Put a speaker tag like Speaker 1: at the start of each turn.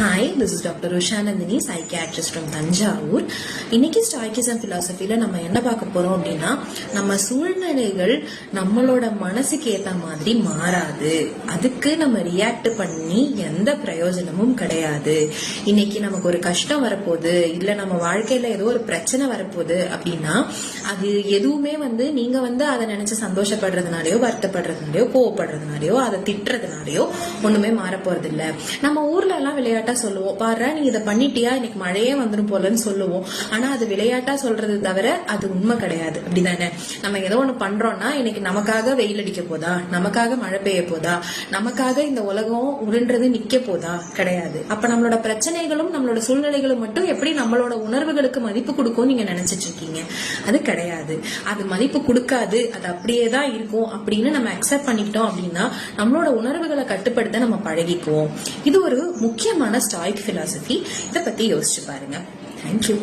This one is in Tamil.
Speaker 1: Hi, this is doctor Usha Nandini, psychiatrist from Thanjavur. இன்னைக்கு ஸ்டாய்க்கிசம் பிலாசபில நம்ம என்ன பார்க்க போறோம் அப்படின்னா, நம்ம சூழ்நிலைகள் நம்மளோட மனசுக்கு ஏத்த மாதிரி மாறாது. அதுக்கு நம்ம ரியாக்ட் பண்ணி எந்த பிரயோஜனமும் கிடையாது. இன்னைக்கு நமக்கு ஒரு கஷ்டம் வரப்போகுது, இல்ல நம்ம வாழ்க்கையில ஏதோ ஒரு பிரச்சனை வரப்போகுது அப்படின்னா அது எதுவுமே நீங்க அதை நினைச்சு சந்தோஷப்படுறதுனாலயோ, வருத்தப்படுறதுனாலயோ, கோவப்படுறதுனாலயோ, அதை திட்டுறதுனாலயோ ஒண்ணுமே மாற போறது இல்ல. நம்ம ஊர்ல எல்லாம் விளையாட்டா சொல்லுவோம், பாரு நீ இதை பண்ணிட்டியா, இன்னைக்கு மழையே வந்துடும் போலன்னு சொல்லுவோம். ஆனா அது விளையாட்டா சொல்றது தவிர அது உண்மை கிடையாது. அப்படிதானே? நம்ம ஏதோ ஒண்ணு பண்றோம்னா, இன்னைக்கு நமக்காக வெயில் அடிக்க போதா, நமக்காக மழை பெய்ய போதா, நமக்காக இந்த உலகம் உருன்றது நிக்க போதா? கிடையாது. அப்ப நம்மளோட பிரச்சனைகளும் நம்மளோட சூழ்நிலைகளும் மட்டும் எப்படி நம்மளோட உணர்வுகளுக்கு மதிப்பு கொடுக்கும் நீங்க நினைச்சிட்டு இருக்கீங்க? அது கிடையாது. அது மதிப்பு கொடுக்காது, அது அப்படியேதான் இருக்கும் அப்படின்னு நம்ம அக்செப்ட் பண்ணிக்கிட்டோம் அப்படின்னா நம்மளோட உணர்வுகளை கட்டுப்படுத்த நம்ம பழகிக்குவோம். இது ஒரு முக்கியமான ஸ்டாய்க் பிலாசபி. இதை பத்தி யோசிச்சு பாருங்க. தேங்க்யூ.